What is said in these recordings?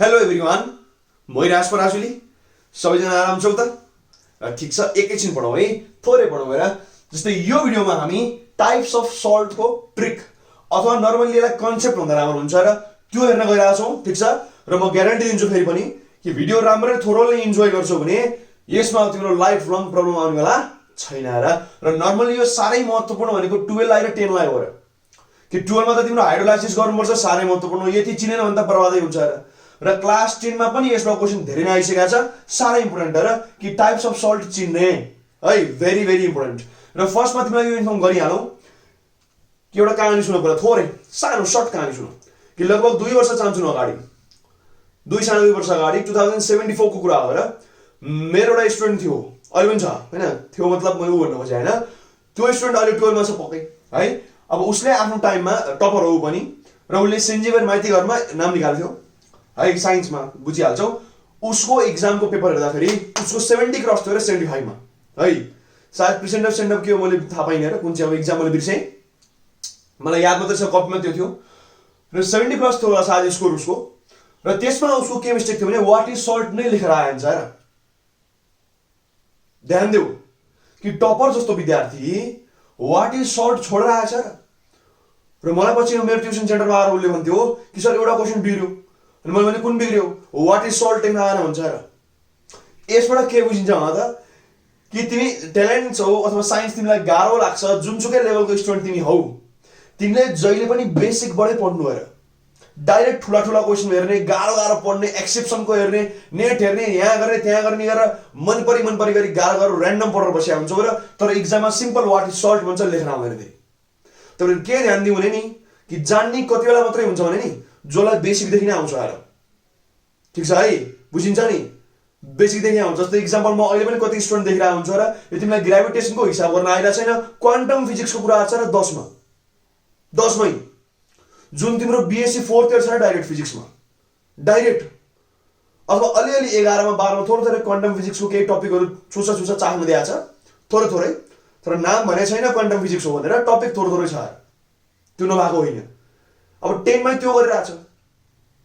Hello everyone, म राज पराजुली। सबैजना आराम छौ त? ठिक छ, एकैछिन पढौँ है, थोरै पढौँ हेर। जस्तै यो भिडियोमा हामी टाइप्स अफ सल्टको ट्रिक अथवा नर्मली यसलाई कन्सेप्ट भन्दा राम्रो हुन्छ र त्यो हेर्न गइरहेको छौँ। ठिक छ, र म ग्यारेन्टी दिन्छु फेरि पनि कि भिडियो राम्ररी थोरोली इन्जोय गर्छौ भने यसमा तिम्रो लाइफ लङ प्रब्लम आउनेवाला छैन र नर्मली यो साह्रै महत्त्वपूर्ण भनेको 12 लाई र 10 लाई हो र कि 12 मा त तिम्रो हाइड्रोलाइसिस गर्नुपर्छ, साह्रै महत्त्वपूर्ण हो। यति चिनेन भने त बर्बादै हुन्छ र क्लास 10 मा पनि यसमा क्वेसन धेरै नै आइसकेको छ, साह्रै इम्पोर्टेन्ट हो र कि टाइप्स अफ सल्ट चिन्ने है, भेरी भेरी इम्पोर्टेन्ट। र फर्स्टमा तिमीलाई यो इन्फर्म गरिहालौँ कि एउटा कहानी सुन, पहिला थोरै सानो सर्ट कहानी सुन कि लगभग 2 वर्ष चाहन्छु अगाडि, 2 वर्ष अगाडि 2074 को कुरा हो र मेरो एउटा स्टुडेन्ट थियो, अहिले पनि छ हैन, थियो मतलब मैले उ भन्नु खोजेँ हैन, त्यो स्टुडेन्ट अहिले 12 मा छ पक्कै है। अब उसले आफ्नो टाइममा टपर हो पनि र उसले सेन्ट जेभियर माइती घरमा नाम निकाल्थ्यो है, साइन्समा बुझिहाल्छौ। उसको एक्जामको पेपर हेर्दाखेरि उसको 70 क्रस थियो र 75 मा है। सायद प्रेजेन्ट अफ के हो मैले थाहा पाइनँ र कुन चाहिँ अब एक्जाम मैले बिर्सेँ, मलाई याद मात्रै छ, कपीमा त्यो थियो र 70 क्रस थियो सायद स्कोर उसको। र त्यसमा उसको के मिस्टेक थियो भने वाट इज सल्ट नै लेखेर आइन्छ र। ध्यान देऊ कि टपर जस्तो विद्यार्थी वाट इज सल्ट छोडेर आएछ र मलाई पछि मेरो ट्युसन सेन्टरमा आएर उसले भन्थ्यो कि सर एउटा क्वेसन बिग्रियो, अनि मैले भने कुन बिग्रियो, वाट इज सल्ट लेख्न आएन भन्छ र। यसबाट के बुझिन्छ होला त कि तिमी ट्यालेन्ट छौ अथवा साइन्स तिमीलाई गाह्रो लाग्छ, जुनसुकै लेभलको स्टुडेन्ट तिमी हौ, तिमीले जहिले पनि बेसिकबाटै पढ्नु हेर। डाइरेक्ट ठुला ठुला क्वेसन हेर्ने, गाह्रो पढ्ने, एक्सेप्सनको हेर्ने, नेट हेर्ने, यहाँ गर्ने त्यहाँ गर्ने गरेर मन परी गरी गाह्रो ऱ्यान्डम पढेर बसिया हुन्छ र तर एक्जाममा सिम्पल वाट इज सल्ट भन्छ लेख्न आउँदैन फेरि। तपाईँले के ध्यान दिनु भने नि कि जान्ने कति बेला मात्रै हुन्छ भने नि जसलाई बेसिकदेखि नै आउँछ आएर, ठिक छ है, बुझिन्छ नि, बेसिकदेखि आउँछ। जस्तै इक्जाम्पल म अहिले पनि कति स्टुडेन्ट देखिरहेको हुन्छ र यो तिमीलाई ग्राभिटेसनको हिसाब गर्न आइरहेको छैन, क्वान्टम फिजिक्सको कुरा छ र 10 मै जुन तिम्रो बिएससी 4th इयर छ डाइरेक्ट फिजिक्समा, डाइरेक्ट अथवा अलिअलि 11 मा 12 मा थोरै क्वान्टम फिजिक्सको केही टपिकहरू छुसा चाख्नु दिएको छ, थोरै तर नाम भने छैन क्वान्टम फिजिक्स हो भनेर, टपिक थोरै छ, त्यो नभएको होइन। अब 10 मै त्यो गरिरहेछ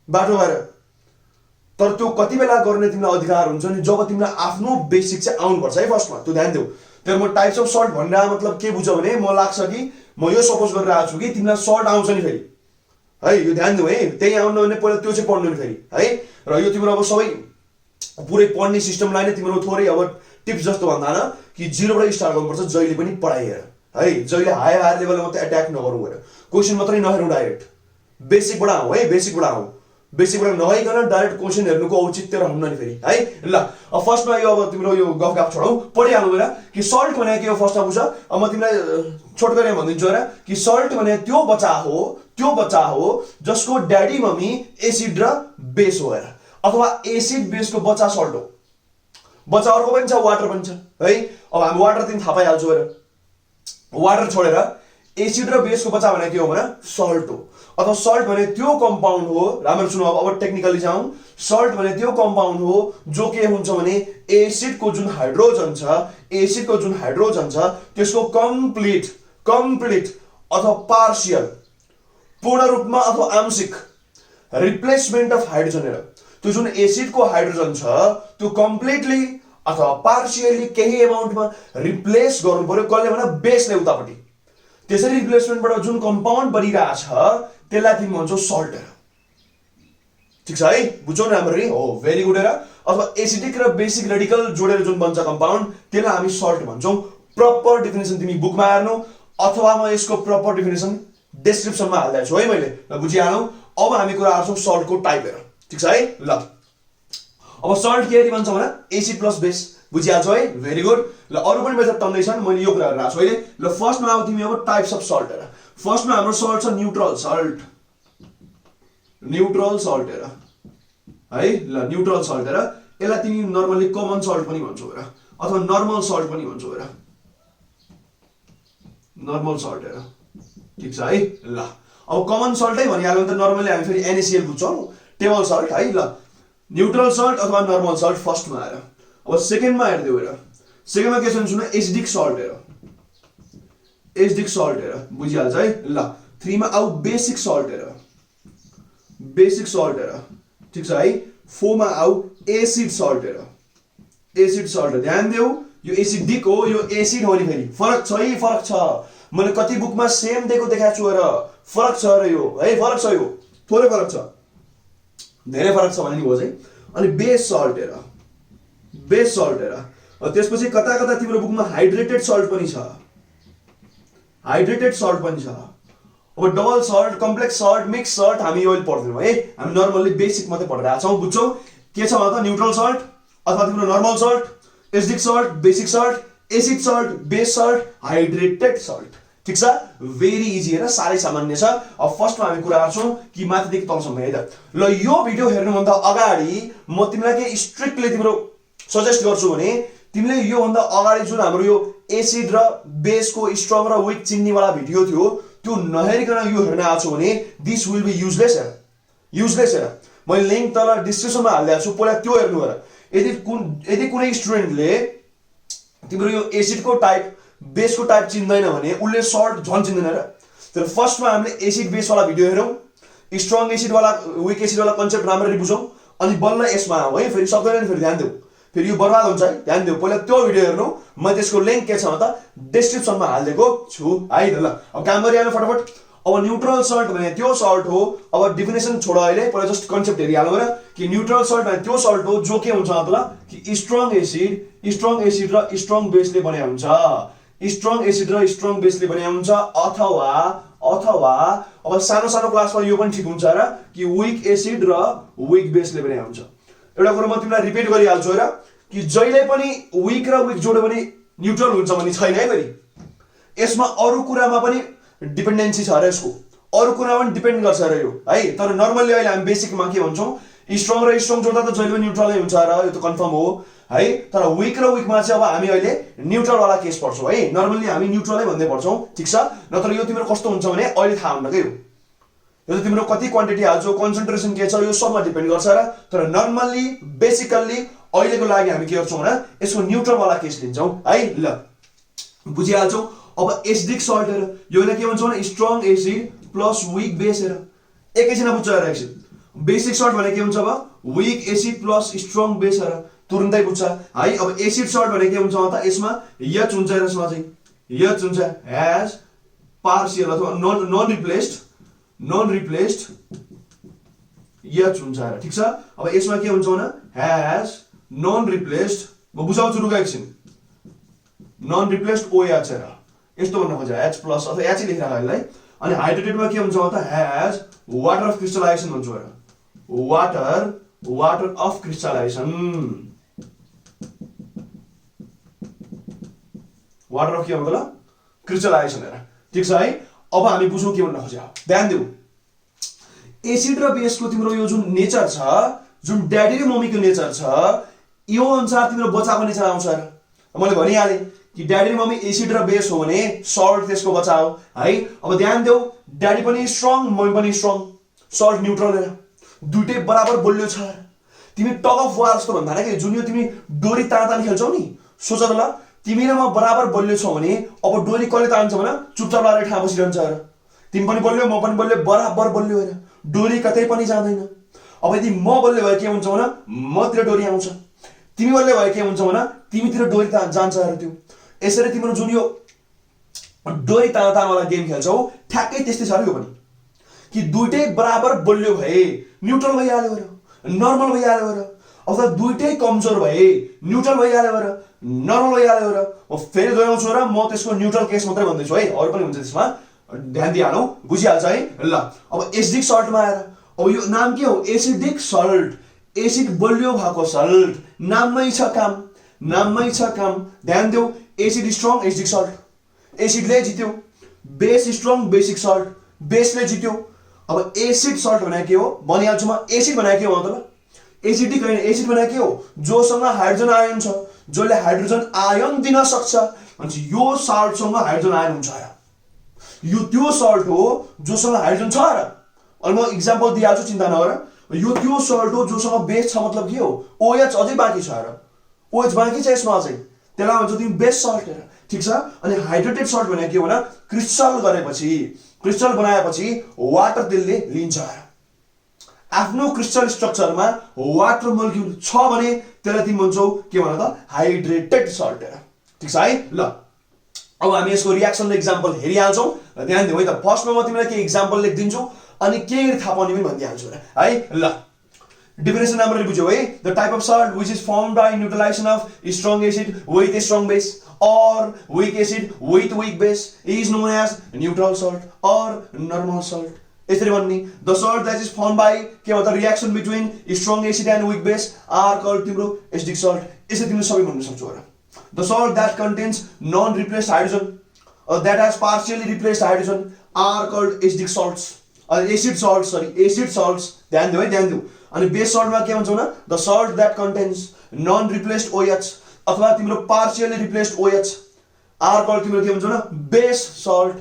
बाटो भएर, तर त्यो कति बेला गर्ने तिमीलाई अधिकार हुन्छ नि जब तिमीलाई आफ्नो बेसिक चाहिँ आउनुपर्छ है फर्स्टमा, त्यो ध्यान देऊ। तर म टाइप्स अफ सल्ट भनिरहेको मतलब के बुझ्यो भने म लाग्छ कि म यो सपोज गरिरहेको छु कि तिमीलाई सल्ट आउँछ नि फेरि है, यो ध्यान देऊ है, त्यही आउनु भने पहिला त्यो चाहिँ पढ्नु नि फेरि है। र यो तिम्रो अब सबै पुरै पढ्ने सिस्टमलाई नै तिम्रो थोरै अब टिप्स जस्तो भन्दा न कि 0 बाट स्टार्ट गर्नुपर्छ जहिले पनि पढाइ हेर है, जहिले हायर लेभलमा मात्रै एट्याक नगरौँ गरेर क्वेसन मात्रै नहेरौँ, डाइरेक्ट बेसिकबाट आऊ है, बेसिकबाट नभइकन डाइरेक्ट क्वेसन हेर्नुको औचित्य रहन्न नि फेरि है। ल अब फर्स्टमा यो अब तिम्रो यो गफ छोडौँ, पढिहाल्नु बेला कि सल्ट भने के हो फर्स्टमा बुझ। अब म तिमीलाई छोटकरी भनिदिन्छु र कि सल्ट भने त्यो बच्चा हो जसको ड्याडी मम्मी एसिड र बेस हो हेर, अथवा एसिड बेसको बच्चा सल्ट हो। बच्चा अर्को पनि छ, वाटर पनि छ है। अब हामी वाटर तिमी थाहा पाइहाल्छौ हेर, वाटर छोडेर एसिड र बेसको बच्चा भने के हो भने सल्ट हो, अथवा सल्ट भने त्यो कम्पाउन्ड हो, राम्रो सुन अब टेक्निकली जाउँ, सल्ट भने त्यो कम्पाउन्ड हो जो के हुन्छ भने एसिडको जुन हाइड्रोजन छ त्यसको कम्प्लिट अथवा पार्शियल, पूर्ण रूपमा अथवा आंशिक रिप्लेसमेन्ट अफ हाइड्रोजन हेर। त्यो जुन एसिडको हाइड्रोजन छ त्यो कम्प्लिटली अथवा पार्शियली केही एमाउन्टमा रिप्लेस गर्नु पर्यो, कसले भने बेसले उतापट्टि। त्यसरी रिप्लेसमेन्टबाट जुन कम्पाउन्ड बनिरहेछ त्यसलाई तिमी भन्छौ सल्ट हेर, ठिक छ है, बुझ्यौ न राम्ररी हो, भेरी गुड हेर। अथवा एसिडिक र बेसिक रेडिकल जोडेर जुन बन्छ कम्पाउन्ड त्यसलाई हामी सल्ट भन्छौँ। प्रपर डेफिनेसन तिमी बुकमा हेर्नु अथवा म यसको प्रपर डेफिनेसन डिस्क्रिप्सनमा हालिदिएको छु है मैले, ल बुझिहालौ। अब हामी कुरा गर्छौँ सल्टको टाइप हेर, ठिक छ है। ल अब सल्ट के भन्छ भने एसिड प्लस बेस, बुझिहाल्छौ है, भेरी गुड। ल अरू पनि मेथड टन्नै छन्, मैले यो कुरा गरिरहेको छु अहिले। ल फर्स्टमा आऊ तिमी अब टाइप्स अफ सल्ट हेर। फर्स्टमा हाम्रो सल्ट छ न्युट्रल सल्ट हेर है। ल न्युट्रल सल्ट हेर, यसलाई तिमी नर्मली कमन सल्ट पनि भन्छौ हेर, अथवा नर्मल सल्ट पनि भन्छौ हेर, नर्मल सल्ट हेर, ठिक छ है। ल अब कमन सल्टै भनिहाल्यो भने त नर्मली हामी फेरि NaCl बुझ्छौँ, टेबल सल्ट है। ल न्युट्रल सल्ट अथवा नर्मल सल्ट फर्स्टमा आएर, अब सेकेन्डमा हेर्दियौ हेर, सेकेन्डमा के छ भने एसिडिक सल्ट हेर, बुझिहाल्छ है। ल 3 मा आऊ बेसिक सल्ट हेर, ठीक छ है। 4 मा आऊ एसिड सल्ट हेर, एसिड सल्ट ध्यान देऊ, यो एसिडिक हो, यो एसिड हो नि, फेरि फरक छ है, फरक छ। मैले कति बुकमा सेम दिएको देखाएको छु र, फरक छ र यो है, फरक छ, यो थोरै फरक छ, धेरै फरक छ भने नि हो चाहिँ। अनि बेस सल्ट हेर, बेस सल्ट हेर। त्यसपछि कता कता तिम्रो बुकमा हाइड्रेटेड सल्ट पनि छ, हाइड्रेटेड सल्ट पनि छ। अब double salt, complex salt, mix salt हामी यो पढ्दैनौँ है, हामी नर्मल्ली बेसिक मात्रै पढिरहेको छौँ, बुझ्छौ के छ त न्युट्रल सल्ट अथवा तिम्रो normal salt, acidic salt, basic salt, acid salt, base salt, hydrated salt. ठीक छ, भेरी इजी है, साह्रै सामान्य छ। अब फर्स्टमा हामी कुरा गर्छौँ कि माथिदेखि तलसम्म है त। ल यो भिडियो हेर्नुभन्दा अगाडि म तिमीलाई के स्ट्रिक्टली तिम्रो सजेस्ट गर्छु भने तिमीले यो भन्दा अगाडि जुन हाम्रो यो एसिड र बेसको स्ट्रङ र विक चिन्नेवाला भिडियो थियो त्यो नहेरिकन यो हेर्न आछौ भने दिस विल बी युजलेस हेर, युजलेस हेर। मैले लिंक तल डिस्क्रिप्सनमा हालिदिएको छु, पहिला त्यो हेर्नु हेर। यदि कुनै स्टुडेन्टले तिम्रो यो एसिडको टाइप बेसको टाइप चिन्दैन भने उसले सल्ट झन् चिन्दैन र। तर फर्स्टमा हामीले एसिड बेस वाला भिडियो हेरौँ, स्ट्रङ एसिड वाला विक एसिड वाला कन्सेप्ट राम्ररी बुझौँ, अनि बल्ल यसमा आऊ है। फेरि सक्दैन नि, फेरि ध्यान देऊ, फेरि यो बर्बाद हुन्छ है, ध्यान देऊ। पहिला त्यो भिडियो हेर्नु, म त्यसको लिंक के छ त डिस्क्रिप्सनमा हालिदिएको छु है त। ल अब काम गरिहाल्नु फटाफट। अब न्यूट्रल सल्ट भने त्यो सल्ट हो, अब डिफिनेसन छोड अहिले, पहिला जस्ट कन्सेप्ट हेरिहाल्नु र कि न्यूट्रल सल्ट भने त्यो सल्ट हो जो के हुन्छ मतलब कि स्ट्रङ एसिड र स्ट्रङ बेसले बने हुन्छ, स्ट्रङ एसिड र स्ट्रङ बेसले बने हुन्छ। अथवा अब सानो सानो क्लासमा यो पनि ठीक हुन्छ र कि विक एसिड र विक बेसले बने हुन्छ। एउटा कुरा म तिमीलाई रिपिट गरिहाल्छु हेर कि जहिले पनि विक र विक जोड्यो भने न्यूट्रल हुन्छ भन्ने छैन है। फेरि यसमा अरू कुरामा पनि डिपेन्डेन्सी छ र, यसको अरू कुरामा पनि डिपेन्ड गर्छ र यो है। तर नर्मल्ली अहिले हामी बेसिकमा के भन्छौँ, स्ट्रङ र स्ट्रङ जोड्दा त जहिले पनि न्यूट्रलै हुन्छ र, यो त कन्फर्म हो है। तर विक र विकमा चाहिँ अब हामी अहिले न्यूट्रल वाला केस पढ्छौँ है। नर्मल्ली हामी न्यूट्रलै भन्दै पढ्छौँ, ठीक छ। नत्र यो तिम्रो कस्तो हुन्छ भने अहिले थाहा हुन्न के यो त तिम्रो कति क्वान्टिटी हाल्छौ, कन्सन्ट्रेसन के छ, यो सबमा डिपेन्ड गर्छ र। तर नर्मल्ली बेसिकल्ली अहिलेको लागि हामी के गर्छौँ भने यसको न्यूट्रल वाला केस लिन्छौँ है। ल बुझिहाल्छौ। अब एसिडिक सल्ट हेर, यो के भन्छौँ भने strong acid plus week base हेर, एकैछिन बुझ्छ हेर एकछिन। बेसिक सल्ट भने के हुन्छ अब weak acid plus strong base हेर, तुरुन्तै बुझ्छ है। अब एसिड सल्ट भने के हुन्छ त यसमा एच हुन्छ र, यसमा चाहिँ एच हुन्छ एज पार्शियल अथवा नन रिप्लेस्ड एच हुन्छ र, ठीक छ। अब यसमा के हुन्छ भने हैज नन रिप्लेस्ड, म बुझाउँछु रुका एकछिन, नन रिप्लेस्ड ओएच हेर, यस्तो भन्न खोजे एच प्लस अथवा एच लेखिराख यसलाई। अनि हाइड्रेटेडमा के हुन्छ त हैज वाटर अफ क्रिस्टलाइजेसन भन्छ हेर, water of crystallisation, water of के मतलब क्रिस्टलाइजेसन हेर, ठीक छ है। अब हामी बुझौँ के भन्न खोजे, ध्यान देऊ। एसिड र बेसको तिम्रो यो जुन नेचर छ, जुन ड्याडी र मम्मीको नेचर छ, यो अनुसार तिम्रो बच्चाको नेचर आउँछ र। मैले भनिहालेँ कि ड्याडी र मम्मी एसिड र बेस हो भने सल्ट त्यसको बच्चा हो है। अब ध्यान देऊ, ड्याडी पनि स्ट्रङ मम्मी पनि स्ट्रङ, सल्ट न्यूट्रल हेर, दुइटै बराबर बलियो छ। तिमी टग अफ वार जस्तो भन्दा कि जुन यो तिमी डोरी तान खेल्छौ नि, सोच त ल तिमी र म बराबर बलियो छौ भने अब डोरी कसले तान्छ भने चुपचाप लाएर ठाउँ बसिरहन्छ हेर। तिमी पनि बलियो म पनि बलियो, बराबर बलियो हेर, डोरी कतै पनि जाँदैन। अब यदि म बलियो भए के हुन्छ भने मतिर डोरी आउँछ, तिमी बलियो भए के हुन्छ भने तिमीतिर डोरी जान्छ हेर। त्यो यसरी तिम्रो जुन यो डोरी तान वाला गेम खेल्छौ ठ्याक्कै त्यस्तै छ र यो पनि, कि दुइटै बराबर बलियो भए न्यूट्रल भइहाल्यो हेर, नर्मल भइहाल्यो हेर, अथवा दुइटै कमजोर भए न्यूट्रल भइहाल्यो हेर, नर्मल भइहाल्यो हेर। म फेरि दोहोऱ्याउँछु र म त्यसको न्यूट्रल केस मात्रै भन्दैछु है, अरू पनि हुन्छ त्यसमा, ध्यान दिइहालौ, बुझिहाल्छ है। ल अब एसिडिक सल्टमा आएर, अब यो नाम के हो एसिडिक सल्ट, एसिड बलियो भएको सल्ट, नाममै छ काम, नाममै छ काम। ध्यान देऊ, एसिड स्ट्रङ एसिडिक सल्ट, एसिडले जित्यो, बेस स्ट्रङ बेसिक सल्ट, बेसले जित्यो। अब एसिड सल्ट भने के हो भनिहाल्छु म, एसिड भने के हो मतलब एसिडिक होइन, एसिड भने के हो जोसँग हाइड्रोजन आयन छ, जसले हाइड्रोजन आयन दिन सक्छ भन्छ यो सल्टसँग हाइड्रोजन आयन हुन्छ र, यो त्यो सल्ट हो जोसँग हाइड्रोजन छ र। अनि म इक्जाम्पल दिइहाल्छु, चिन्ता नगर। यो त्यो सल्ट हो जोसँग बेस छ, मतलब के हो ओएच अझै बाँकी छ र, ओएच बाँकी छ यसमा अझै, त्यसलाई भन्छ तिमी बेस सल्ट हेर, ठीक छ। अनि हाइड्रेटेड सल्ट भने के हो भने क्रिस्टल गरेपछि, क्रिस्टल बनाएपछि वाटर त्यसले लिन्छ। आफ्नो क्रिस्टल स्ट्रक्चरमा वाटर मोलिक्युल छ भने त्यसलाई तिमी भन्छौ के भन त हाइड्रेटेड सल्ट ठीक छ है ल अब हामी यसको रियाक्सनको एक्जाम्पल हेरिहाल्छौँ र ध्यान दिउँ है त फर्स्टमा म तिमीलाई के एक्जाम्पल लेखिदिन्छु अनि के थाहा पाउने पनि भनिदिइहाल्छु है ल डिफिनेसन राम्ररी बुझ्यौ है the type of salt which is formed by neutralization of strong acid with strong base or weak acid with weak base is known as neutral salt or normal salt. यसरी भन्ने the salt that is formed by के भन्छ reaction between strong acid and weak base are called तिम्रो acidic salt. यसरी तिमीले सबै भन्न सक्छौ र the salt that contains non replaced hydrogen or that has partially replaced hydrogen are called acidic salts. acid salts ध्यान दिउ है ध्यान दिउ अनि बेस सल्टमा के भन्छौ न the salt that contains non replaced OH अथवा तिम्रो partially replaced OH are called तिम्रो के भन्छौ न base salt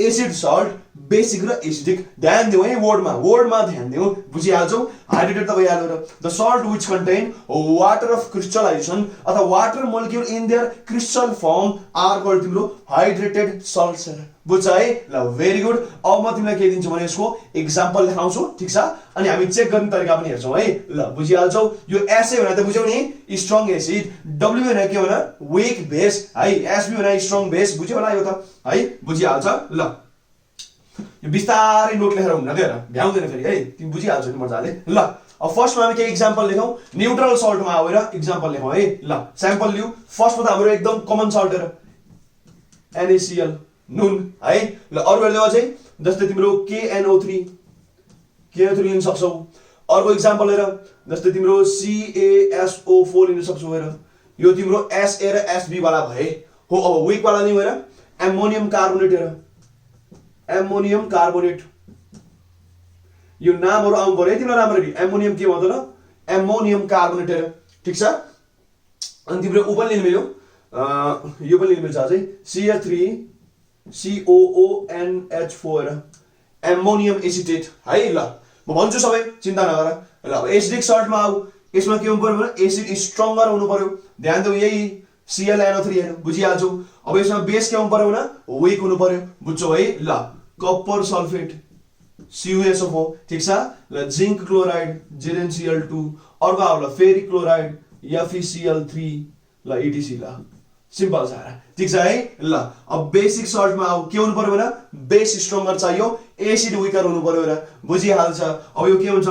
acid salt basic र एसिडिक ध्यान दिउ है वर्डमा ध्यान दिउ बुझिहाल्छौ हाइड्रेटेड त भइहाल्यो र the salt which contain water of crystallization अथवा water molecule in their crystal form are called तिम्रो हाइड्रेटेड सल्ट्स बुझ्छ है ल भेरी गुड अब म तिमीलाई के दिन्छु भने यसको एक्जाम्पल देखाउँछु ठीक छ अनि हामी चेक गर्ने तरिका पनि हेर्छौँ है ल बुझिहाल्छौ यो एसए भनेर त बुझ्यौ नि स्ट्रङ एसिड डब्ल्यू भनेर के भन विक बेस है एसबी भनेर स्ट्रङ बेस बुझ्यौ होला यो त है बुझिहाल्छ ल यो बिस्तारै नोट लेखेर हुन्न के भ्याउँदैन फेरि है तिमी बुझिहाल्छौ नि मजाले ल अब फर्स्टमा हामी के एक्जाम्पल लेखौँ न्युट्रल सल्टमा आएर एक्जाम्पल लेखौँ है ल स्याम्पल लिऊ फर्स्टमा त हाम्रो एकदम कमन सल्ट हो NaCl नुन है ल अरूहरुले अझै जस्तै तिम्रो KNO3 लिन सक्छौ अर्को एक्जाम्पल हेर जस्तै तिम्रो CaSO4 लिन सक्छौ हेर यो तिम्रो SA र SB वाला भए हो अब विक वाला नि हेर एमोनियम कार्बोनेट हेर एमोनियम कार्बोनेट यो नामहरु आउनु पर्यो तिम्रो राम्ररी एमोनियम के भन्छ न एमोनियम कार्बोनेट हेर ठीक छ अनि तिम्रो उ पनि लिन मिल्यो यो पनि लिन मिल्छ अझै Cl3 COONH4 एमोनियम एसिटेट है ल म भन्छु सबै चिन्ता नगर ल अब एसिडिक सल्टमा आऊ यसमा के हुनु पर्यो भने एसिड स्ट्रङ्गर हुनु पर्यो ध्यान दिऊ यही ClNO3 हेर्नु बुझिहाल्छौ अब यसमा बेस के हुनु पर्यो भने विक हुनु पर्यो बुझ्छौ है ल कपर सल्फेट CuSO4 ठीक छ ल जिंक क्लोराइड ZnCl2 अर्को आउ ल फेरिक क्लोराइड FeCl3 ल ETC ल सिम्पल छ ठीक छ है ल अब बेसिक सल्टमा आउ के हुनु पर्यो भने बेस स्ट्रङ्गर चाहियो एसिड विकर हुनु पर्यो र बुझिहाल्छ अब यो के हुन्छ ल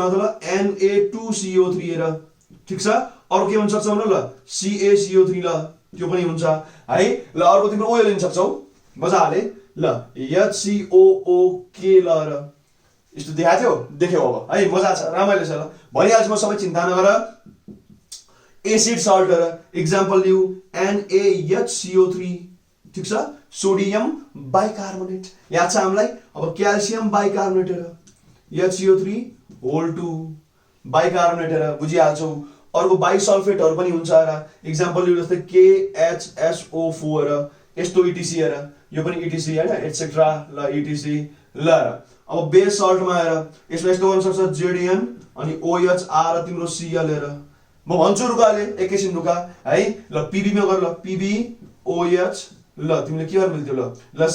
Na2CO3 हेर ठीक छ अरु के हुन सक्छ भने ल CaCO3 ल त्यो पनि हुन्छ है ल अर्को तिम्रो ओयल लिन सक्छौ मजाले ल HCOOK ल र यस्तो देखाथ्यो देख्यौ अब है मजा छ रमाइलो छ ल भइहाल्छ म सबै चिन्ता नगर एसिड सल्ट र एक्जाम्पल लिऊ NaHCO3 ठीक छ सोडियम बाइकार्बोनेट याद छ हामीलाई अब क्याल्सियम बाइकार्बोनेट र HCO3 होल 2 बाइकार्बोनेट र बुझिहाल्छौ अर्को बाइसल्फेटहरु पनि हुन्छ र एक्जाम्पल लिऊ जस्तै KHSO4 र यस्तो ETC र यो पनि ETC हैन एटसेट्रा ल ETC ल अब बेस सल्टमा हेर यसमा यस्तो हुन सक्छ ZN अनि OH R तिम्रो Cl हेर म भन्छु रुकाले एकैछिन रुका है ल PB मा गर ल PB OH ल तिमीले के गर्नु मिल्थ्यो ल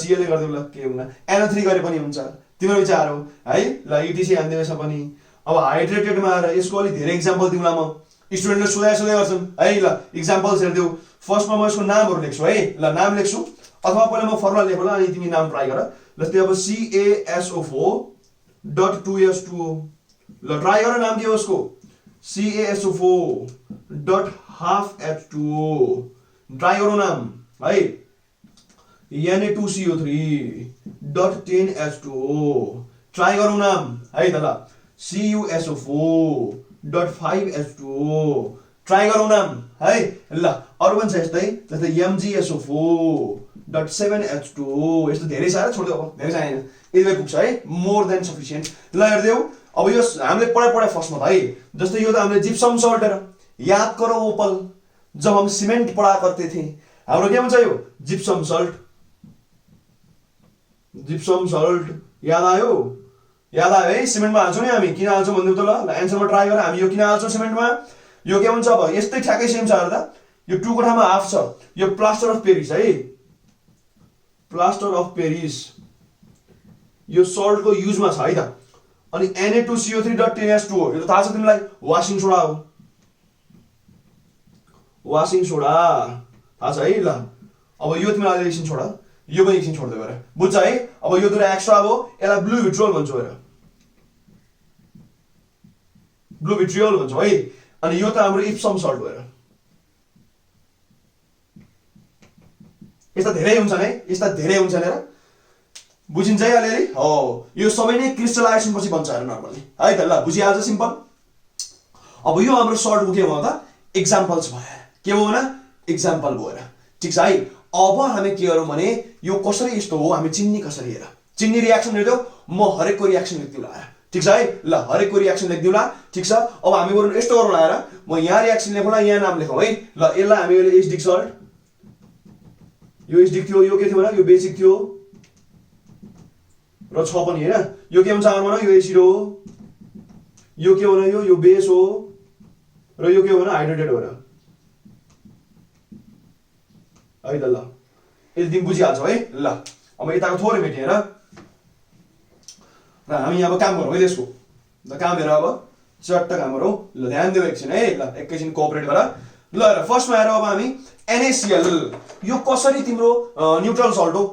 Cl गर्दियौ ल के हुन्न NO3 गरे पनि हुन्छ तिम्रो विचार हो है ल ETC हान्दियौ यसमा पनि अब हाइड्रेटेडमा आएर यसको अलि धेरै एक्जाम्पल दिउँला म स्टुडेन्टले सोधे गर्छन् है ल एक्जाम्पल्स हेर्दियौ फर्स्टमा म यसको नामहरु लेख्छु है ल नाम लेख्छु अथवा पहिला म फर्मुला लेख्छु ल अनि तिमी नाम ट्राई गर जस्तै अब CaSO4.2S2O ल ट्राई गर नाम के हो उसको CaSO4.half H2O ट्राई गरौ नाम है Na2CO3.10H2O ट्राई गरौ नाम है त ल CuSO4.5H2O ट्राई गरौ नाम है ल अरु पनि छ यस्तै जस्तै MgSO4.7H2O यस्तो धेरै छ छोड्दियौ अब धेरै छैन यतिमै पुग्छ है मोर देन सफिसिएन्ट ल हेर्दियौ अब यो हामीले पढाइ फर्स्टमा है जस्तै यो त हामीले जिप्सम सल्ट हेर याद करो ओपल जब हम सीमेंट पढ़ा करते थे हाम्रो के भन्छ यो जिप्सम सल्ट याद आयो है सिमेन्टमा हाल्छौं नि हामी किन हाल्छौं भन्दियौ त ल एन्सरमा ट्राई गर हामी यो किन हाल्छौं सिमेन्टमा यो के भन्छ अब यस्तै ठ्याक्कै सेम छ हेर्दा यो टु कोठामा हाफ छ यो प्लास्टर अफ पेरिस है प्लास्टर अफ पेरिस यो सल्टको युजमा छ है त अनि Na2CO3.10H2 हो। यो त थाहा छ तिमीलाई, वासिङ सोडा हो, वासिङ सोडा थाहा छ है। ल अब यो तिमीलाई एकछिन छोड, यो पनि एकछिन छोड्दै गएर बुझ्छ है। अब यो दुईटा एक्स्ट्रा अब यसलाई ब्लू भिट्रियोल भन्छौ हेर, ब्लू भिट्रियोल भन्छौ है। अनि यो त हाम्रो इप्सम सल्ट हो हेर, यस्ता धेरै हुन्छन् है, यस्ता धेरै हुन्छन् हेर, बुझिन्छ है अलिअलि हो। यो सबै नै क्रिस्टलाइजेसन पछि बन्छ हेर नर्मली है त। ल बुझिहाल्छ, सिम्पल। अब यो हाम्रो सर्टको के भयो त, एक्जाम्पल्स भयो, के भयो न, एक्जाम्पल भयो हेर, ठिक छ है। अब हामी के गरौँ भने यो कसरी यस्तो हो, हामी चिन्ने कसरी हेर, चिन्ने रियाक्सन हेर्दै म हरेकको रियाक्सन लेख्दिउँला हेर, ठिक छ है। ल हरेकको रियाक्सन लेख्दिउँला, ठिक छ। अब हामी गरौँ यस्तो गरौँला हेर, म यहाँ रियाक्सन लेखौँला, यहाँ नाम लेखौँ है। ल यसलाई हामी अहिले एसिडिक सल्ट, यो एसिडिक थियो, यो के थियो भने यो बेसिक थियो र छ पनि हैन। यो के हुन्छ हाम्रो यो एसिड हो, यो के हो भने यो बेस हो र यो के हो भने हाइड्रेटेड हो र है त। ल यदि तिमी बुझिहाल्छौ है। ल अब यताको थोरै मेटे हेर, र हामी अब काम गरौँ है त्यसको। ल काम हेर, अब चट्ट काम गरौँ। ल ध्यान देऊ एकछिन है, ल एकैछिन कोअपरेट गर। ल हेर फर्स्टमा हेर, अब हामी NaCl, यो कसरी तिम्रो न्यूट्रल सल्ट हो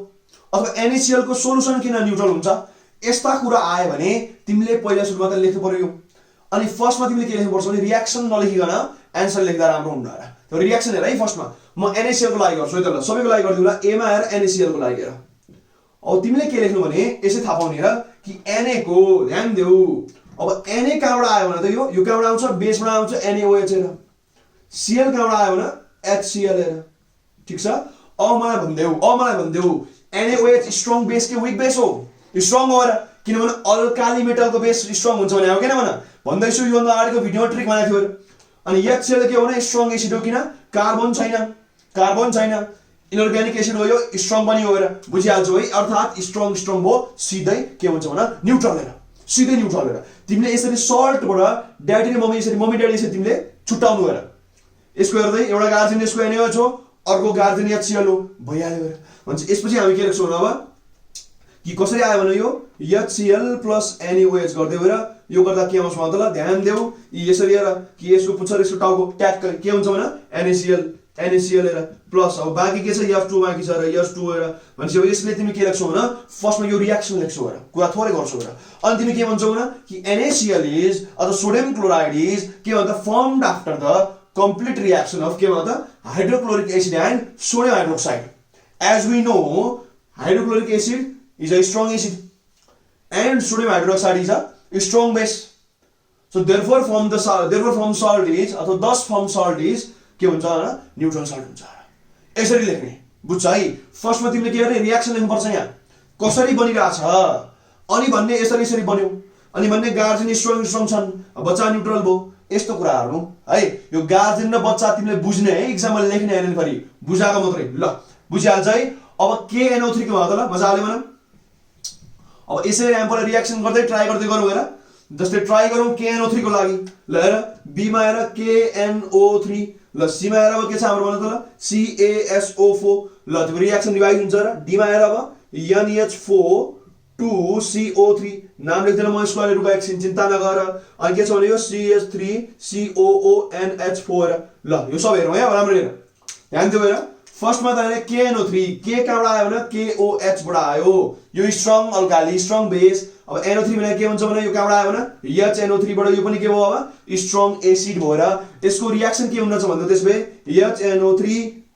अथवा NaCl को सोलुसन किन न्यूट्रल हुन्छ, यस्ता कुरा आयो भने तिमीले पहिला सुरुमा त लेख्नु पर्यो। अनि फर्स्टमा तिमीले के लेख्नु पर्छ भने रियाक्सन नलेखिकन एन्सर लेख्दा राम्रो हुन्न हेर। त्यो रियाक्सन हेर है फर्स्टमा, म NaCl को लागि गर्छु है त। ल सबैको लागि गरिदिउँला, A मा हेर NaCl को लागि हेर। अब तिमीले के लेख्नु भने यसै थाहा पाउने हेर कि Na को, ध्यान देऊ, अब Na कहाँबाट आयो भने त यो कहाँबाट आउँछ, बेसबाट आउँछ NaOH हेर, Cl कहाँबाट आयो भने HCl हेर, ठिक छ। अब मलाई भनिदेऊ NaOH स्ट्रङ बेस कि विक बेस हो, स्ट्रङ हो र, किनभने अल्काली मेटलको बेस स्ट्रङ हुन्छ भने हो, किन भन्दैछु, यो भन्दा अगाडिको भिडियोमा ट्रिक बनाएको थियो। अनि HCl के हो भने स्ट्रङ एसिड हो, किन, कार्बन छैन, इनअर्ग्यानिक एसिड हो, यो स्ट्रङ पनि हो हेर, बुझिहाल्छौ है। अर्थात् स्ट्रङ भयो, सिधै के हुन्छ भने न्यूट्रल हेर, सिधै न्यूट्रल हेर। तिमीले यसरी सल्टबाट ड्याडी र मम्मी ड्याडी यसरी तिमीले छुट्टाउनु हेर। यसको हेर्दै एउटा गार्जियन यसको NaOH हो, अर्को गार्जियन HCl हो, भइहाल्यो हेर। भन्छ यसपछि हामी के लेख्छौँ अब कि कसरी आयो भने यो HCl प्लस NaOH गर्दै हेर, यो गर्दा के आउँछ भन्दा ल ध्यान देऊ, यसरी हेर कि यसको पुच्छर यसको टाउको ट्याक के हुन्छ भने NaCl हेर प्लस, अब बाँकी के छ F2 बाँकी छ र H2 हेर। भनेपछि अब यसले तिमी के लेख्छौ भने फर्स्टमा यो रियाक्सन लेख्छौ हेर, कुरा थोरै गर्छौ हेर। अनि तिमी के भन्छौ भने कि NaCl इज अथवा सोडियम क्लोराइड इज के भन्छ firmed after the complete reaction of के भन्छ hydrochloric acid and sodium hydroxide. As we know, hydrochloric acid is a strong acid and sodium hydroxide is a strong base. So therefore form salt is अथवा thus form salt is के हुन्छ भने neutral salt हुन्छ। यसरी लेख्ने, बुझ्छ है। फर्स्टमा तिमीले के गर्ने रियाक्सन लेख्नुपर्छ, यहाँ कसरी बनिरहेछ अनि भन्ने यसरी बन्यो, अनि भन्ने गार्जियन स्ट्रङ छन्, बच्चा न्यूट्रल भयो, यस्तो कुराहरु है। यो गार्जियन र बच्चा तिमीले बुझ्ने है, इक्जाममा लेख्ने हैन फेरि, बुझाएको मात्रै। ल बुझिहाल्छ है। अब KNO3 को भयो त, ल मजाले भनौँ। अब यसरी एम्पल रियाक्सन गर्दै ट्राई गर्दै गरौँ हेर। जस्तै ट्राई गरौँ KNO3 को लागि। ल हेर B मा हेर KNO3, ल C मा हेर अब के छ हाम्रो भन त, ल CaSO4, ल त्यो रियाक्सन डिभाइड हुन्छ र। D मा हेर अब NH4 2CO3, नाम लेख्दैन म यसको अहिले रुका एकछिन, चिन्ता नगर। अनि के छ भने यो CH3COONH4 ल यो सब हेरौँ है, राम्रो हेर, ध्यान दिऊ हेर। फर्स्टमा त हैन KNO3, के कहाँबाट आयो भने KOH बाट आयो, यो स्ट्रङ अल्काली स्ट्रङ बेस। अब NO3 भने के हुन्छ भने यो कहाँबाट आयो भने HNO3 बाट, यो पनि के भयो अब स्ट्रङ एसिड भएर यसको रियाक्सन के हुन्छ भन्दा त्यसबे HNO3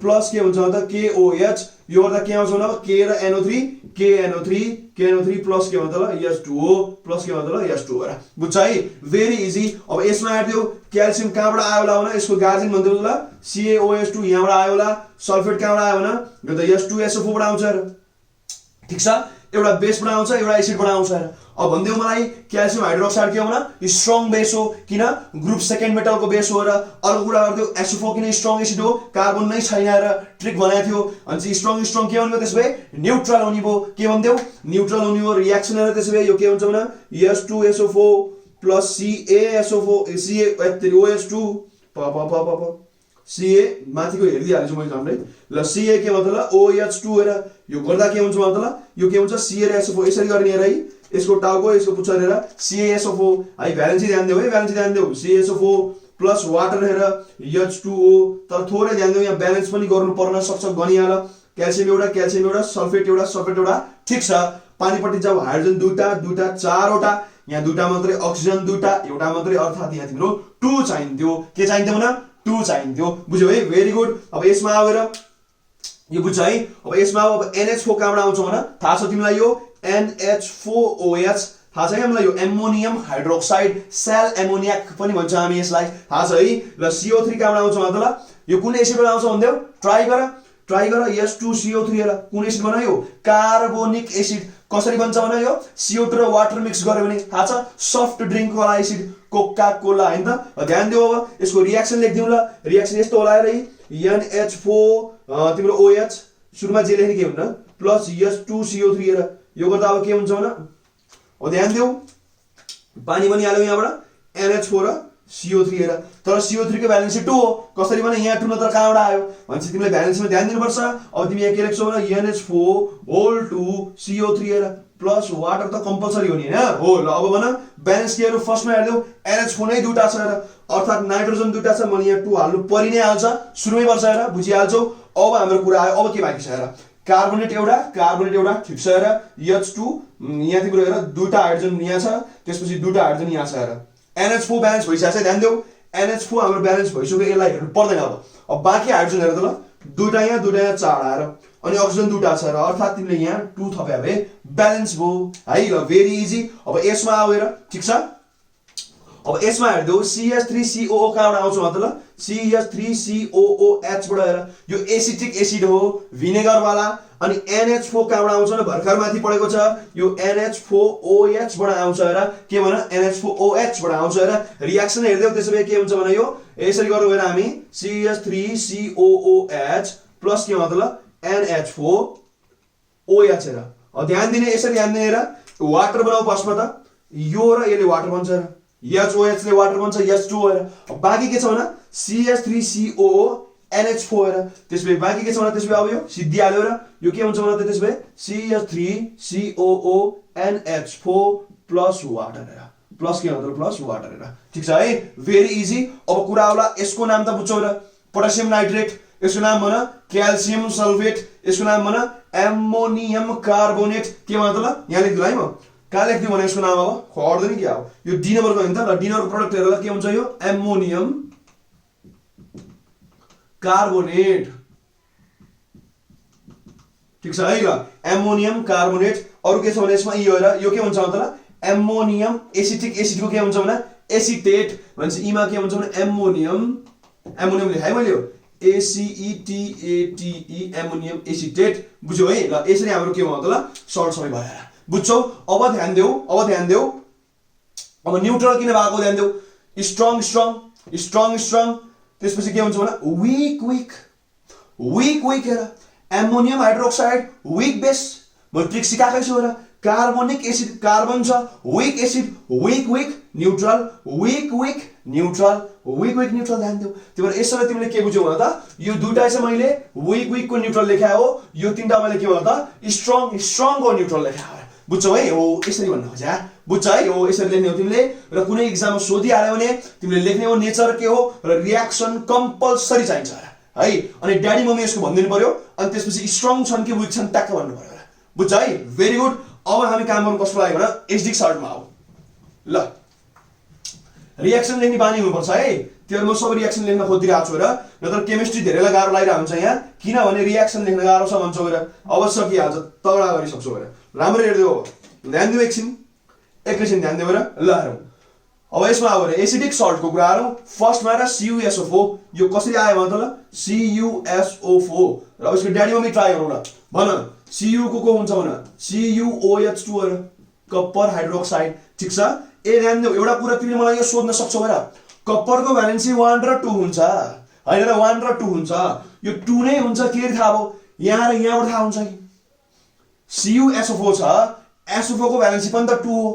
प्लस के हुन्छ भन्दा KOH, यो गर्दा के आउँछ भने K र NO3 KNO3 प्लस के भन्छ ल H2O प्लस के भन्छ ल H2O हेर, बुझ्छ है, भेरी इजी। अब यसमा हेर्दियो क्याल्सियम कहाँबाट आयो होला भने यसको गार्जियन भन्दियो ल CaOH2 यहाँबाट आयो होला, सल्फेट कहाँबाट आयो भने यो त H2SO4 बाट आउँछ हेर, ठीक छ। एउटा बेसबाट आउँछ, एउटा एसिडबाट आउँछ हेर। अब भन्दियो मलाई क्याल्सियम हाइड्रोक्साइड के हो भने स्ट्रङ बेस हो, किन ग्रुप सेकेन्ड मेटलको बेस हो र। अर्को कुरा गर्दियो SO4 किन स्ट्रङ एसिड हो, कार्बन नै छैन र ट्रिक बनाएको थियो। अनि स्ट्रङ के भन्दियो त्यसबे न्यूट्रल हुने भयो, के भन्दियो न्यूट्रल हुने हो। रियाक्सन हेर त्यसबे यो के हुन्छ भने H2SO4 प्लस CaOH2 Ca माथिको हेरिदिहाल्छु मैले झन्डै। ल Ca के भन्छ ल OH2 हेर, यो गर्दा के हुन्छ भन्दा ल यो के हुन्छ Ca र SO4 यसरी गर्ने हेर है, यसको टाउको यसको पुच्छर हेर CaSO4 है भ्यालेन्सी ध्यान देऊ है भ्यालेन्सी ध्यान देऊ CaSO4 प्लस वाटर हेर H2O तर थोरै ध्यान देऊ यहाँ ब्यालेन्स पनि गर्नु पर्न सक्छ गनिहाल क्याल्सियम एउटा सल्फेट एउटा ठीक छ पानीपट्टि जाऊ हाइड्रोजन दुईटा चारवटा यहाँ दुईटा मात्रै अक्सिजन दुईटा एउटा मात्रै अर्थात यहाँ तिम्रो 2 चाहिन्थ्यो के चाहिन्थ्यो भने 2 चाहिन्थ्यो बुझ्यौ है भेरी गुड अब यसमा आएर यो बुझ्छ है अब यसमा अब NH4 कहाँबाट आउँछ भने थाहा छ तिमीलाई यो NH4OH थाहा छ हामीलाई यो एमोनियम हाइड्रोक्साइड सेल एमोनियाक पनि भन्छ हामी यसलाई थाहा छ है ल CO3 कहाँबाट आउँछ मतलब यो कुन एसिडबाट आउँछ भन्देऊ ट्राई गर H2CO3 हेर कुन एसिड बनायो कार्बोनिक एसिड कसरी बन्छ भने यो CO2 र वाटर मिक्स गर्यो भने थाहा छ सफ्ट ड्रिंक वाला एसिड कोका कोला हैन त ध्यान दिऊ अब यसको रिएक्सन लेख्दियौ ल रिएक्सन यस्तो होला है NH4 तिम्रो OH सुरुमा जे लेख्ने के हुन्छ प्लस H2CO3 हेर यो गर्दा अब के हुन्छ भने अब ध्यान दिऊ पानी पनि हाल्यौ यहाँबाट NH4 र CO3 हेर तर CO3 को भ्यालेन्सी 2 हो कसरी भने यहाँ 2 नत्र कहाँबाट आयो भनेपछि तिमीले भ्यालेन्सीमा ध्यान दिनुपर्छ अब तिमी यहाँ के लेख्छौ भने NH4 होल 2 CO3 हेर प्लस वाटर त कम्पल्सरी हो नि हैन हो ल अब भन ब्यालेन्स के हेरौ फर्स्टमा हेर्देऊ NH4 नै दुईटा छ हेर अर्थात नाइट्रोजन दुईटा छ मैले यहाँ 2 हाल्नु परि नै हाल्छ सुरुमै पर्छ हेर बुझिहाल्छौ अब हाम्रो कुरा आयो अब के बाँकी छ हेर कार्बोनेट एउटा ठीक छ हेर H2 यहाँ तिम्रो हेर दुईटा हाइड्रोजन यहाँ छ त्यसपछि दुईटा हाइड्रोजन यहाँ छ हेर NH4 ब्यालेन्स भइसक्यो है ध्यान देऊ NH4 हाम्रो ब्यालेन्स भइसक्यो यसलाई हेर्नु पर्दैन अब बाँकी हाइड्रोजन हेर त ल दुईटा यहाँ चार आएर अनि अक्सिजन दुईटा छ र अर्थात तिमीले यहाँ 2 थप्या भए ब्यालेन्स भयो है ल भेरी इजी अब यसमा आऊ हेर ठीक छ अब यसमा हेर्देऊ CH3COO कहाँबाट आउँछ मतलब CH3COOH बाट हेर यो एसिटिक एसिड हो भिनेगर वाला अनि NH4 कहाँबाट आउँछ भने भर्खर माथि पढेको छ यो NH4OH बाट आउँछ हेर के भन NH4OH बाट आउँछ हेर रिएक्सन हेर्देऊ त्यसैले के हुन्छ भने यो यसरी गरौँ हेर हामी CH3COOH प्लस के मतलब NH4OH हेर अब ध्यान दिने यसरी ध्यान दिने हेर वाटर बनाऊ फर्स्टमा त यो र यसले वाटर बन्छ हेर HOH ले वाटर बन्छ H2O हेर अब बाँकी के छ भने CH3COO NH4 हेर त्यसपछि बाँकी के छ भने त्यसपछि अब यो सिद्धि हाल्यो र यो के हुन्छ भने त्यसपछि CH3COO NH4 प्लस वाटर हेर प्लस के मतलब प्लस वाटर हेर ठीक छ है भेरी इजी अब कुरा आउला यसको नाम त बुझ्छौ र पोटासियम नाइट्रेट यसको नाम भन क्याल्सियम सल्फेट यसको नाम भन एमोनियम कार्बोनेट के मतलब यहाँ लेख्दिनु है म कहाँ लेख्दिनु भने यसको नाम अब खर्दैन क्या हो यो डी नम्बरको हैन त ल डी नम्बर प्रोडक्ट हेरेर के हुन्छ यो एमोनियम कार्बोनेट ठीक छ है ल एमोनियम कार्बोनेट अरु के छ भने यसमा यो हेर यो के हुन्छ मतलब एमोनियम एसिटिक एसिडको के हुन्छ भने एसिटेट भन्छ इमा के हुन्छ भने एमोनियम लेखाए मैले यो ACETATE एमोनियम एसिटेट बुझ्यौ है ल यसरी हाम्रो के भयो त ल सर्ट समय भयो बुझ्छौ अब ध्यान देऊ अब न्यूट्रल किन भएको ध्यान देऊ स्ट्रङ त्यसपछि के हुन्छ भने वीक हेर एमोनियम हाइड्रोक्साइड वीक बेस म ट्रिक सिकाएको छु हेर कार्बोनिक एसिड कार्बन छ weak acid weak neutral weak neutral ध्यान देऊ तिम्रो यसरी तिमीले के बुझ्यौ भने त यो दुईटा चाहिँ मैले वीक को न्यूट्रल लेखाए हो यो तीनटा मैले के भने त स्ट्रङ को न्यूट्रल लेखाए बुझ्छौ है हो यसरी भन्न खोज्या बुझ्छ है हो यसरी लेख्ने हो तिमीले र कुनै एक्जाममा सोधिहाल्यो भने तिमीले लेख्ने हो नेचर के हो र रिएक्सन कम्पल्सरी चाहिन्छ है अनि ड्याडी मम्मी यसको भनिदिनु पर्यो अनि त्यसपछि स्ट्रङ छन् कि वीक छन् ट्याक्क भन्नु पर्यो बुझ्छ है भेरी गुड अब हामी काम गर्नु कस्तो लाग्यो भने एचडी सर्टमा आऊ ल रिएक्सन लेख्ने बानी हुनुपर्छ है त्यो म सब रिएक्सन लेख्न खोजिरहेको छु र नत्र केमिस्ट्री धेरैलाई गाह्रो लागिरहेको हुन्छ यहाँ किनभने रिएक्सन लेख्न गाह्रो छ भन्छौ र अवश्य सकिहाल्छ तगडा गरिसक्छौ र राम्रो हेर्दियो ध्यान दिऊ एकैछिन ध्यान दिऊ र ल हेरौँ अब यसमा आयो एसिडिक सल्टको कुरा गरौँ फर्स्टमा र CuSO4 यो कसरी आयो भने त ल CuSO4 र अब यसको ड्याडी मम्मी ट्राई गरौँ ल भन Cu को हुन्छ भने CuOH2 र कपर हाइड्रोक्साइड ठीक छ ए ध्यान देऊ एउटा कुरा तिमीले मलाई यो सोध्न सक्छौ हेर कपरको भ्यालेन्सी 1 र 2 हुन्छ हैन र 1 र 2 हुन्छ यो 2 नै हुन्छ के थाहा भयो यहाँ र यहाँबाट थाहा हुन्छ कि CuSO4 छ SO4 को भ्यालेन्सी पनि त 2 हो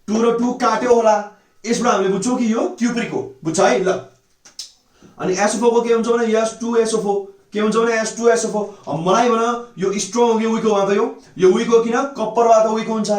2 र 2 काट्यो होला यसबाट हामीले बुझ्छौ कि यो क्युप्रिक हो बुझ्छ है ल अनि SO4 को के हुन्छ भने H2SO4 के हुन्छ भने H2SO4 अब मलाई भन यो स्ट्रङ हो कि वीक हो त यो वीक हो किन कपरबाट वीक हुन्छ र